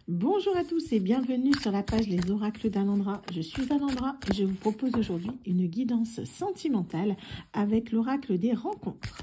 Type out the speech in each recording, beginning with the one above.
Bonjour à tous et bienvenue sur la page Les Oracles d'Alandra. Je suis Alandra et je vous propose aujourd'hui une guidance sentimentale avec l'oracle des rencontres.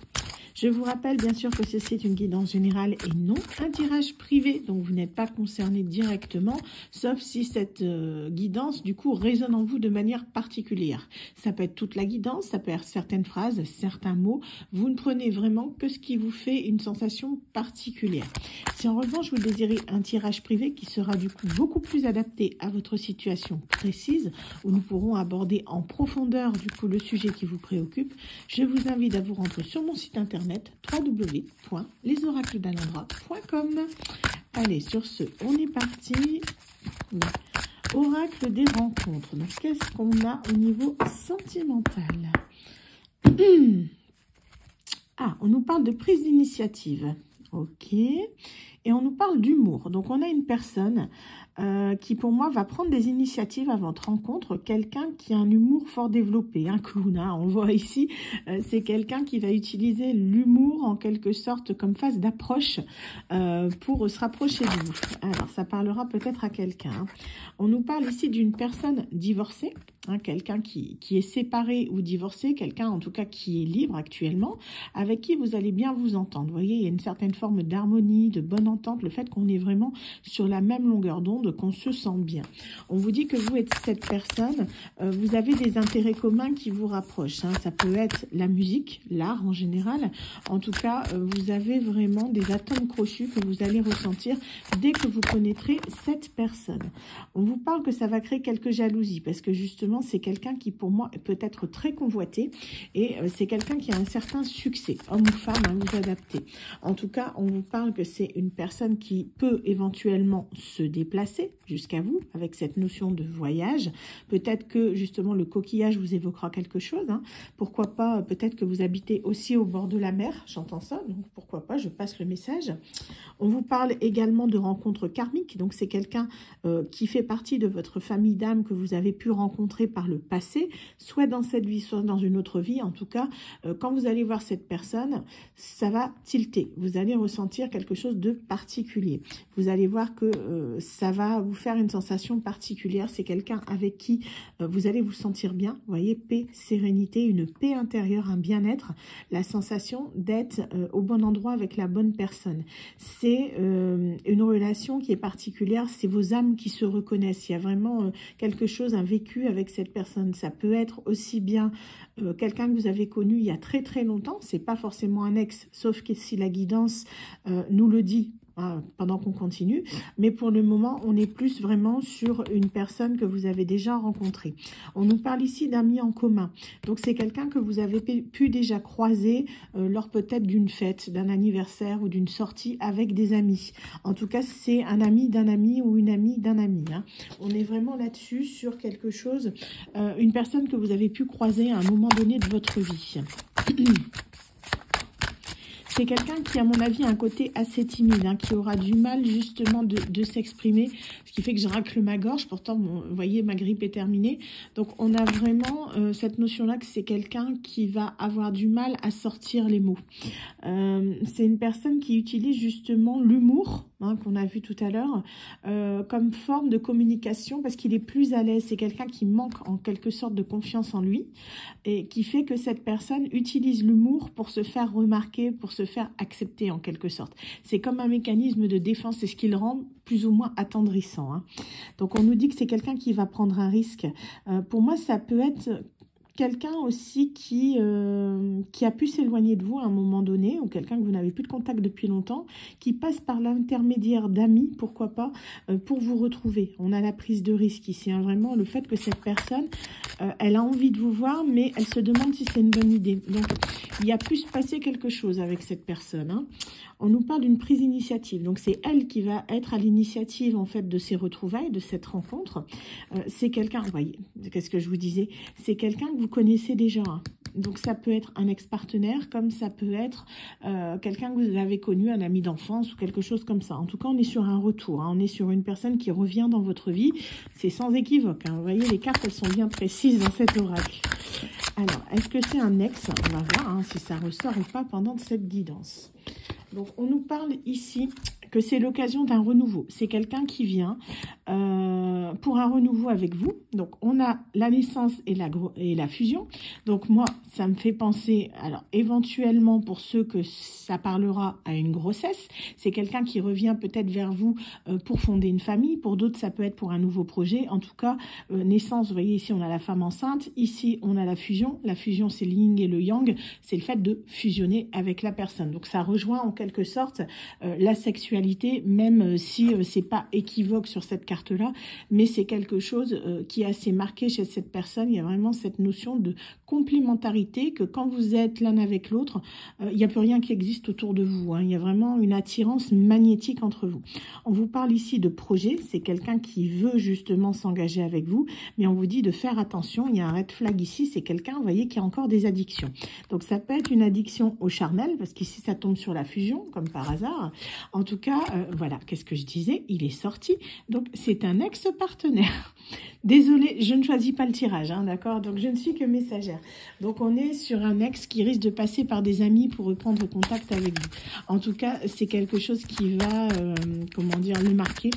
Je vous rappelle bien sûr que ceci est une guidance générale et non un tirage privé, donc vous n'êtes pas concerné directement, sauf si cette guidance du coup résonne en vous de manière particulière. Ça peut être toute la guidance, ça peut être certaines phrases, certains mots, vous ne prenez vraiment que ce qui vous fait une sensation particulière. Si en revanche vous désirez un tirage privé qui sera du coup beaucoup plus adapté à votre situation précise, où nous pourrons aborder en profondeur du coup le sujet qui vous préoccupe, je vous invite à vous rendre sur mon site internet www.lesoracledalandra.com. Allez, sur ce, on est parti. Oracle des rencontres. Donc, qu'est-ce qu'on a au niveau sentimental? Ah, on nous parle de prise d'initiative. Ok. Et on nous parle d'humour. Donc, on a une personne qui, pour moi, va prendre des initiatives à votre rencontre. Quelqu'un qui a un humour fort développé, un clown. Hein, on voit ici, c'est quelqu'un qui va utiliser l'humour en quelque sorte comme phase d'approche pour se rapprocher de vous. Alors, ça parlera peut-être à quelqu'un. Hein. On nous parle ici d'une personne divorcée. Hein, quelqu'un qui est séparé ou divorcé, quelqu'un en tout cas qui est libre actuellement, avec qui vous allez bien vous entendre. Vous voyez, il y a une certaine forme d'harmonie, de bonne entente, le fait qu'on est vraiment sur la même longueur d'onde, qu'on se sent bien. On vous dit que vous êtes cette personne, vous avez des intérêts communs qui vous rapprochent. Hein. Ça peut être la musique, l'art en général. En tout cas, vous avez vraiment des atomes crochus que vous allez ressentir dès que vous connaîtrez cette personne. On vous parle que ça va créer quelques jalousies parce que justement, c'est quelqu'un qui, pour moi, peut être très convoité et c'est quelqu'un qui a un certain succès, homme ou femme, hein, vous adaptez. En tout cas, on vous parle que c'est une personne qui peut éventuellement se déplacer jusqu'à vous avec cette notion de voyage. Peut-être que, justement, le coquillage vous évoquera quelque chose. Hein. Pourquoi pas, peut-être que vous habitez aussi au bord de la mer, j'entends ça, donc pourquoi pas, je passe le message. On vous parle également de rencontres karmiques, donc c'est quelqu'un qui fait partie de votre famille d'âme que vous avez pu rencontrer par le passé, soit dans cette vie, soit dans une autre vie. En tout cas, quand vous allez voir cette personne, ça va tilter. Vous allez ressentir quelque chose de particulier. Vous allez voir que ça va vous faire une sensation particulière. C'est quelqu'un avec qui vous allez vous sentir bien. Vous voyez, paix, sérénité, une paix intérieure, un bien-être, la sensation d'être au bon endroit avec la bonne personne. C'est une relation qui est particulière. C'est vos âmes qui se reconnaissent. Il y a vraiment quelque chose, un vécu avec cette personne. Ça peut être aussi bien quelqu'un que vous avez connu il y a très très longtemps. C'est pas forcément un ex, sauf que si la guidance nous le dit pendant qu'on continue, mais pour le moment on est plus vraiment sur une personne que vous avez déjà rencontrée. On nous parle ici d'amis en commun, donc c'est quelqu'un que vous avez pu déjà croiser lors peut-être d'une fête, d'un anniversaire ou d'une sortie avec des amis. En tout cas c'est un ami d'un ami ou une amie d'un ami, hein. On est vraiment là-dessus sur quelque chose, une personne que vous avez pu croiser à un moment donné de votre vie. C'est quelqu'un qui, à mon avis, a un côté assez timide, hein, qui aura du mal justement de s'exprimer, ce qui fait que je racle ma gorge. Pourtant, bon, vous voyez, ma grippe est terminée. Donc, on a vraiment cette notion-là que c'est quelqu'un qui va avoir du mal à sortir les mots. C'est une personne qui utilise justement l'humour, hein, qu'on a vu tout à l'heure, comme forme de communication parce qu'il est plus à l'aise. C'est quelqu'un qui manque en quelque sorte de confiance en lui et qui fait que cette personne utilise l'humour pour se faire remarquer, pour se faire accepter en quelque sorte. C'est comme un mécanisme de défense, c'est ce qui le rend plus ou moins attendrissant. Hein. Donc on nous dit que c'est quelqu'un qui va prendre un risque. Pour moi, ça peut être quelqu'un aussi qui a pu s'éloigner de vous à un moment donné, ou quelqu'un que vous n'avez plus de contact depuis longtemps, qui passe par l'intermédiaire d'amis, pourquoi pas, pour vous retrouver. On a la prise de risque ici, hein, vraiment le fait que cette personne, elle a envie de vous voir, mais elle se demande si c'est une bonne idée. Donc, il y a pu se passer quelque chose avec cette personne. Hein. On nous parle d'une prise d'initiative. Donc, c'est elle qui va être à l'initiative, en fait, de ces retrouvailles, de cette rencontre. C'est quelqu'un, vous voyez, qu'est-ce que je vous disais? C'est quelqu'un que vous connaissez déjà. Hein. Donc, ça peut être un ex-partenaire, comme ça peut être quelqu'un que vous avez connu, un ami d'enfance ou quelque chose comme ça. En tout cas, on est sur un retour. Hein. On est sur une personne qui revient dans votre vie. C'est sans équivoque. Hein. Vous voyez, les cartes, elles sont bien précises dans cet oracle. Alors, est-ce que c'est un ex? On va voir hein, si ça ressort ou pas pendant cette guidance. Donc, on nous parle ici que c'est l'occasion d'un renouveau. C'est quelqu'un qui vient pour un renouveau avec vous. Donc, on a la naissance et la fusion. Donc, moi, ça me fait penser, alors, éventuellement, pour ceux que ça parlera à une grossesse, c'est quelqu'un qui revient peut-être vers vous pour fonder une famille. Pour d'autres, ça peut être pour un nouveau projet. En tout cas, naissance, vous voyez, ici, on a la femme enceinte. Ici, on a la fusion. La fusion, c'est le yin et le yang. C'est le fait de fusionner avec la personne. Donc, ça rejoint en quelque sorte la sexualité, même si c'est pas équivoque sur cette carte-là, mais c'est quelque chose qui est assez marqué chez cette personne. Il y a vraiment cette notion de complémentarité, que quand vous êtes l'un avec l'autre, il n'y a plus rien qui existe autour de vous, hein. Il y a vraiment une attirance magnétique entre vous. On vous parle ici de projet, c'est quelqu'un qui veut justement s'engager avec vous, mais on vous dit de faire attention, il y a un red flag ici, c'est quelqu'un, vous voyez, qui a encore des addictions. Donc ça peut être une addiction au charnel, parce qu'ici ça tombe sur la fusion, comme par hasard. En tout cas, voilà, qu'est-ce que je disais? Il est sorti, donc c'est un ex-partenaire. Désolée, je ne choisis pas le tirage, hein, d'accord? Donc je ne suis que messagère. Donc on est sur un ex qui risque de passer par des amis pour reprendre contact avec vous. En tout cas, c'est quelque chose qui va, comment dire, le marquer.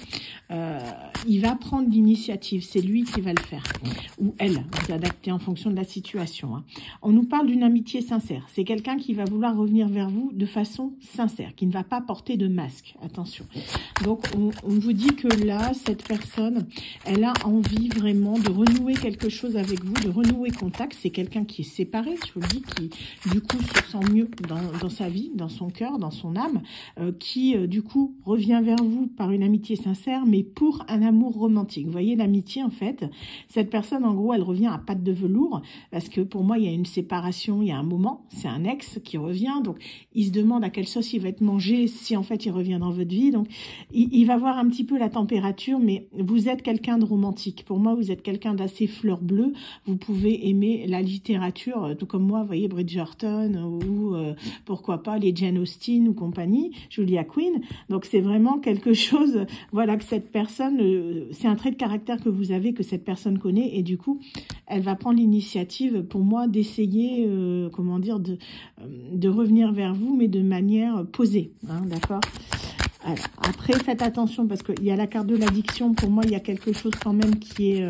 Il va prendre l'initiative, c'est lui qui va le faire. Ou elle, vous adaptez en fonction de la situation, hein. On nous parle d'une amitié sincère. C'est quelqu'un qui va vouloir revenir vers vous de façon sincère, qui ne va pas porter de masque. Attention. Donc on vous dit que là, cette personne, elle a envie vraiment de renouer quelque chose avec vous, de renouer contact. C'est quelqu'un qui est séparé, je vous le dis, qui du coup se sent mieux dans sa vie, dans son cœur, dans son âme, qui du coup revient vers vous par une amitié sincère, mais pour un amour romantique. Vous voyez, l'amitié, en fait, cette personne, en gros, elle revient à pattes de velours, parce que pour moi, il y a une séparation, il y a un moment, c'est un ex qui revient, donc il se demande à quelle sauce il va être mangé si en fait il revient dans votre vie. Donc il va voir un petit peu la température, mais vous êtes quelqu'un de romantique. Pour moi, vous êtes quelqu'un d'assez fleur bleue. Vous pouvez aimer la littérature, tout comme moi, vous voyez, Bridgerton ou pourquoi pas les Jane Austen ou compagnie, Julia Quinn. Donc c'est vraiment quelque chose, voilà, que cette personne, c'est un trait de caractère que vous avez, que cette personne connaît, et du coup, elle va prendre l'initiative, pour moi, d'essayer, comment dire, de revenir vers vous, mais de manière posée, hein, d'accord? Alors, après, faites attention, parce qu'il y a la carte de l'addiction. Pour moi, il y a quelque chose quand même qui est...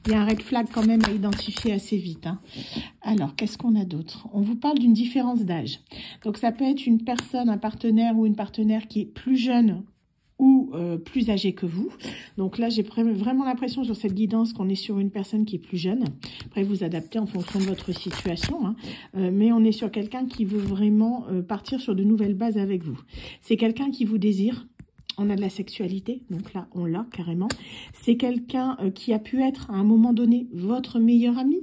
il y a un red flag quand même à identifier assez vite, hein. Alors, qu'est-ce qu'on a d'autre? On vous parle d'une différence d'âge. Donc, ça peut être une personne, un partenaire ou une partenaire qui est plus jeune ou plus âgé que vous. Donc là, j'ai vraiment l'impression sur cette guidance qu'on est sur une personne qui est plus jeune. Après, vous adaptez en fonction de votre situation, hein. Mais on est sur quelqu'un qui veut vraiment partir sur de nouvelles bases avec vous. C'est quelqu'un qui vous désire. On a de la sexualité, donc là, on l'a carrément. C'est quelqu'un qui a pu être, à un moment donné, votre meilleur ami.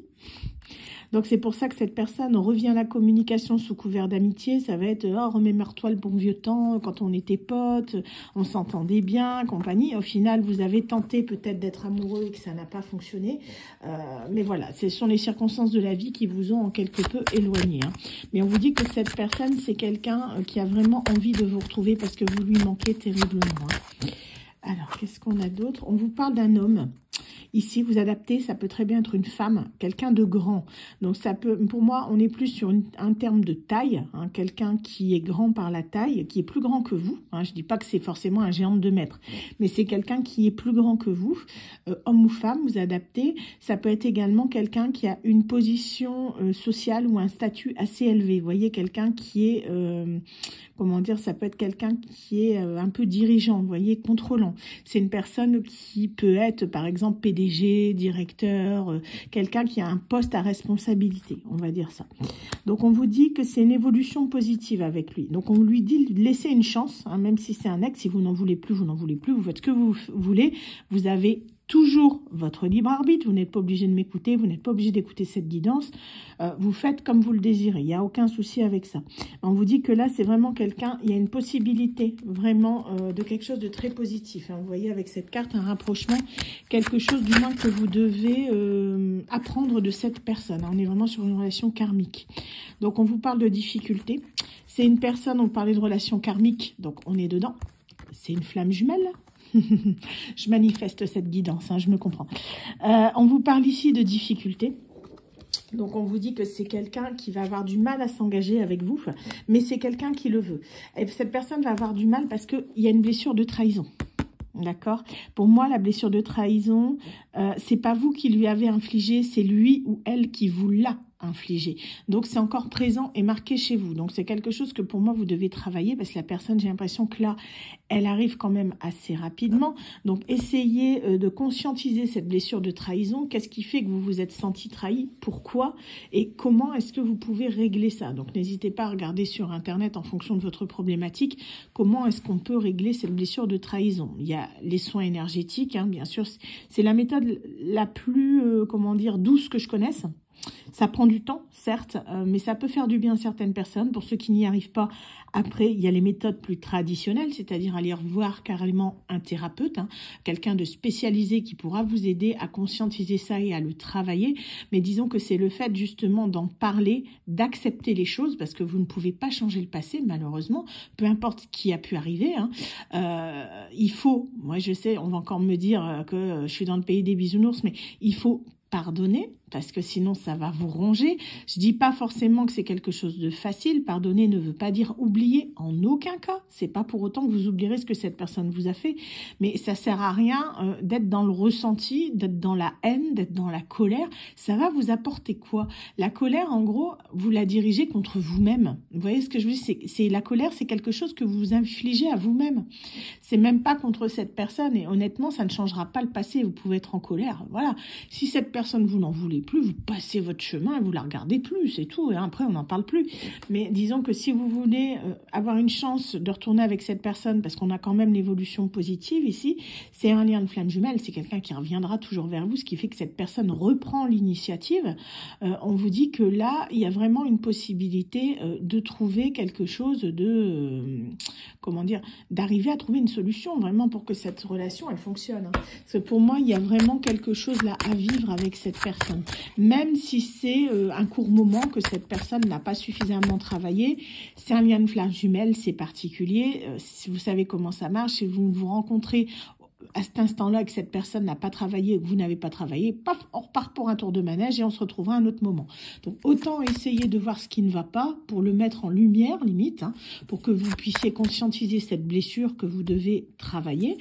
Donc, c'est pour ça que cette personne revient à la communication sous couvert d'amitié. Ça va être « Oh, remémore-toi le bon vieux temps, quand on était potes, on s'entendait bien, compagnie. » Au final, vous avez tenté peut-être d'être amoureux et que ça n'a pas fonctionné. Mais voilà, ce sont les circonstances de la vie qui vous ont en quelque peu éloigné, hein. Mais on vous dit que cette personne, c'est quelqu'un qui a vraiment envie de vous retrouver parce que vous lui manquez terriblement, hein. Alors, qu'est-ce qu'on a d'autre? On vous parle d'un homme. Ici, vous adaptez, ça peut très bien être une femme, quelqu'un de grand. Donc, ça peut, pour moi, on est plus sur un terme de taille, hein, quelqu'un qui est grand par la taille, qui est plus grand que vous, hein. Je ne dis pas que c'est forcément un géant de 2 mètres, mais c'est quelqu'un qui est plus grand que vous, homme ou femme, vous adaptez. Ça peut être également quelqu'un qui a une position sociale ou un statut assez élevé. Vous voyez, quelqu'un qui est, comment dire, ça peut être quelqu'un qui est un peu dirigeant, vous voyez, contrôlant. C'est une personne qui peut être, par exemple, PDG, directeur, quelqu'un qui a un poste à responsabilité, on va dire ça. Donc, on vous dit que c'est une évolution positive avec lui. Donc, on lui dit de laisser une chance, hein, même si c'est un ex, si vous n'en voulez plus, vous n'en voulez plus, vous faites ce que vous voulez, vous avez toujours votre libre arbitre, vous n'êtes pas obligé de m'écouter, vous n'êtes pas obligé d'écouter cette guidance, vous faites comme vous le désirez, il n'y a aucun souci avec ça. On vous dit que là, c'est vraiment quelqu'un, il y a une possibilité vraiment de quelque chose de très positif, hein. Vous voyez avec cette carte, un rapprochement, quelque chose du moins que vous devez apprendre de cette personne. On est vraiment sur une relation karmique. Donc, on vous parle de difficultés. C'est une personne, on parlait de relation karmique, donc on est dedans. C'est une flamme jumelle. Je manifeste cette guidance, hein, je me comprends. On vous parle ici de difficultés. Donc, on vous dit que c'est quelqu'un qui va avoir du mal à s'engager avec vous, mais c'est quelqu'un qui le veut. Et cette personne va avoir du mal parce qu'il y a une blessure de trahison. D'accord? Pour moi, la blessure de trahison, c'est pas vous qui lui avez infligé, c'est lui ou elle qui vous l'a infligé. Donc, c'est encore présent et marqué chez vous. Donc, c'est quelque chose que pour moi, vous devez travailler parce que la personne, j'ai l'impression que là, elle arrive quand même assez rapidement. Donc, essayez de conscientiser cette blessure de trahison. Qu'est-ce qui fait que vous vous êtes senti trahi? Pourquoi? Et comment est-ce que vous pouvez régler ça? Donc, n'hésitez pas à regarder sur Internet en fonction de votre problématique. Comment est-ce qu'on peut régler cette blessure de trahison? Il y a les soins énergétiques, hein, bien sûr. C'est la méthode la plus, comment dire, douce que je connaisse. Ça prend du temps, certes, mais ça peut faire du bien à certaines personnes. Pour ceux qui n'y arrivent pas, après, il y a les méthodes plus traditionnelles, c'est-à-dire aller revoir carrément un thérapeute, hein, quelqu'un de spécialisé qui pourra vous aider à conscientiser ça et à le travailler. Mais disons que c'est le fait justement d'en parler, d'accepter les choses, parce que vous ne pouvez pas changer le passé, malheureusement, peu importe ce qui a pu arriver. Hein. Il faut, moi je sais, on va encore me dire que je suis dans le pays des bisounours, mais il faut pardonner, parce que sinon ça va vous ronger. Je dis pas forcément que c'est quelque chose de facile. Pardonner ne veut pas dire oublier, en aucun cas. C'est pas pour autant que vous oublierez ce que cette personne vous a fait, mais ça sert à rien d'être dans le ressenti, d'être dans la haine, d'être dans la colère. Ça va vous apporter quoi? La colère, en gros, vous la dirigez contre vous-même. Vous voyez ce que je veux dire? C'est la colère, c'est quelque chose que vous vous infligez à vous-même. C'est même pas contre cette personne, et honnêtement, ça ne changera pas le passé. Vous pouvez être en colère, voilà. Si cette personne, vous n'en voulez plus, vous passez votre chemin, vous la regardez plus, c'est tout, et après on n'en parle plus. Mais disons que si vous voulez avoir une chance de retourner avec cette personne, parce qu'on a quand même l'évolution positive ici, c'est un lien de flamme jumelle, c'est quelqu'un qui reviendra toujours vers vous, ce qui fait que cette personne reprend l'initiative. On vous dit que là, il y a vraiment une possibilité de trouver quelque chose de, comment dire, d'arriver à trouver une solution vraiment pour que cette relation, elle fonctionne. Hein. Parce que pour moi, il y a vraiment quelque chose là à vivre avec cette personne. Même si c'est un court moment que cette personne n'a pas suffisamment travaillé, c'est un lien de flamme jumelle, c'est particulier. Si vous savez comment ça marche, si vous vous rencontrez à cet instant-là que cette personne n'a pas travaillé ou que vous n'avez pas travaillé, paf, on repart pour un tour de manège et on se retrouvera à un autre moment. Donc autant essayer de voir ce qui ne va pas pour le mettre en lumière, limite, hein, pour que vous puissiez conscientiser cette blessure que vous devez travailler.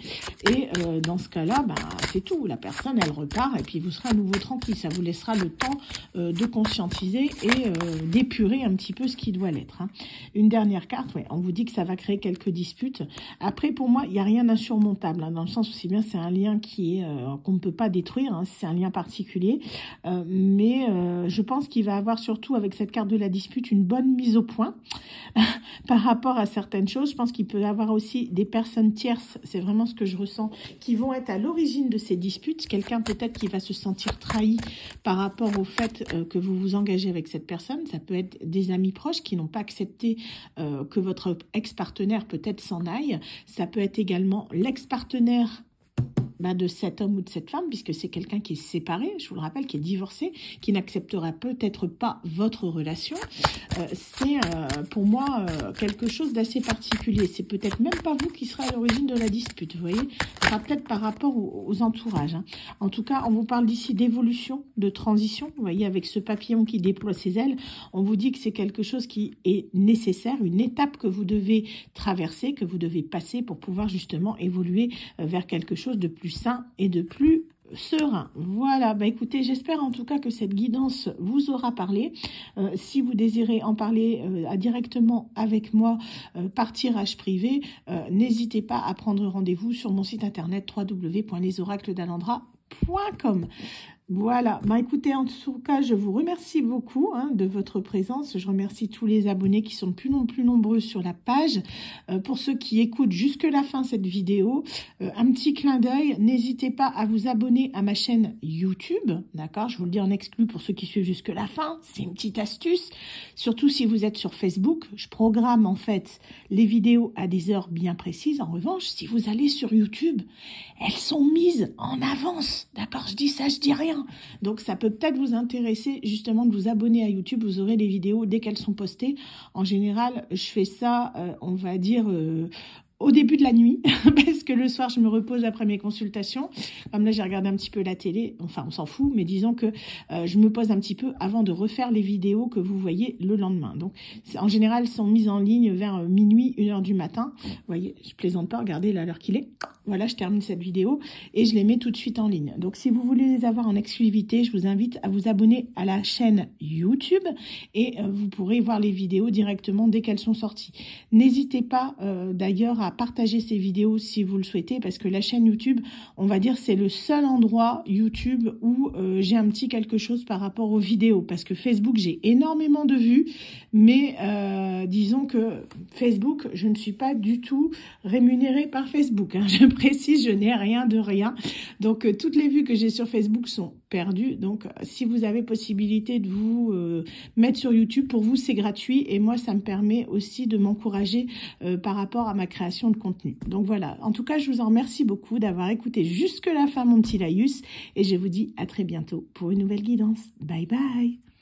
Et dans ce cas-là, bah, c'est tout. La personne, elle repart et puis vous serez à nouveau tranquille. Ça vous laissera le temps de conscientiser et d'épurer un petit peu ce qui doit l'être. Hein. Une dernière carte, ouais, on vous dit que ça va créer quelques disputes. Après, pour moi, il n'y a rien d'insurmontable, hein, dans le sens où aussi bien c'est un lien qui est qu'on ne peut pas détruire, hein, c'est un lien particulier, mais je pense qu'il va avoir surtout avec cette carte de la dispute une bonne mise au point par rapport à certaines choses. Je pense qu'il peut y avoir aussi des personnes tierces, c'est vraiment ce que je ressens, qui vont être à l'origine de ces disputes. Quelqu'un peut-être qui va se sentir trahi par rapport au fait que vous vous engagez avec cette personne. Ça peut être des amis proches qui n'ont pas accepté que votre ex-partenaire peut-être s'en aille. Ça peut être également l'ex-partenaire de cet homme ou de cette femme, puisque c'est quelqu'un qui est séparé, je vous le rappelle, qui est divorcé, qui n'acceptera peut-être pas votre relation. C'est pour moi quelque chose d'assez particulier. C'est peut-être même pas vous qui serez à l'origine de la dispute, vous voyez. Ce sera peut-être par rapport aux entourages. Hein. En tout cas, on vous parle d'ici d'évolution, de transition. Vous voyez, avec ce papillon qui déploie ses ailes, on vous dit que c'est quelque chose qui est nécessaire, une étape que vous devez traverser, que vous devez passer pour pouvoir justement évoluer vers quelque chose de plus sain et de plus serein. Voilà, bah écoutez, j'espère en tout cas que cette guidance vous aura parlé. Si vous désirez en parler directement avec moi par tirage privé, n'hésitez pas à prendre rendez-vous sur mon site internet www.lesoracledalendra.com. Voilà, bah écoutez, en tout cas, je vous remercie beaucoup de votre présence. Je remercie tous les abonnés qui sont plus nombreux sur la page. Pour ceux qui écoutent jusque la fin cette vidéo, un petit clin d'œil, n'hésitez pas à vous abonner à ma chaîne YouTube, d'accord? Je vous le dis en exclu pour ceux qui suivent jusque la fin, c'est une petite astuce. Surtout si vous êtes sur Facebook, je programme en fait les vidéos à des heures bien précises. En revanche, si vous allez sur YouTube, elles sont mises en avance, d'accord? Je dis ça, je dis rien. Donc ça peut peut-être vous intéresser justement de vous abonner à YouTube, vous aurez les vidéos dès qu'elles sont postées. En général, je fais ça, on va dire, au début de la nuit, parce que le soir, je me repose après mes consultations. Comme là, j'ai regardé un petit peu la télé, enfin, on s'en fout, mais disons que je me pose un petit peu avant de refaire les vidéos que vous voyez le lendemain. Donc, en général, elles sont mises en ligne vers minuit, 1h du matin. Vous voyez, je plaisante pas, regardez là l'heure qu'il est. Voilà, je termine cette vidéo et je les mets tout de suite en ligne. Donc, si vous voulez les avoir en exclusivité, je vous invite à vous abonner à la chaîne YouTube et vous pourrez voir les vidéos directement dès qu'elles sont sorties. N'hésitez pas d'ailleurs à partager ces vidéos si vous le souhaitez, parce que la chaîne YouTube, on va dire, c'est le seul endroit YouTube où j'ai un petit quelque chose par rapport aux vidéos, parce que Facebook, j'ai énormément de vues, mais disons que Facebook, je ne suis pas du tout rémunérée par Facebook, hein. Je précise, je n'ai rien de rien, donc toutes les vues que j'ai sur Facebook sont perdues. Donc si vous avez possibilité de vous mettre sur YouTube, pour vous c'est gratuit, et moi ça me permet aussi de m'encourager par rapport à ma création de contenu. Donc voilà, en tout cas je vous en remercie beaucoup d'avoir écouté jusque la fin mon petit laïus, et je vous dis à très bientôt pour une nouvelle guidance. Bye bye.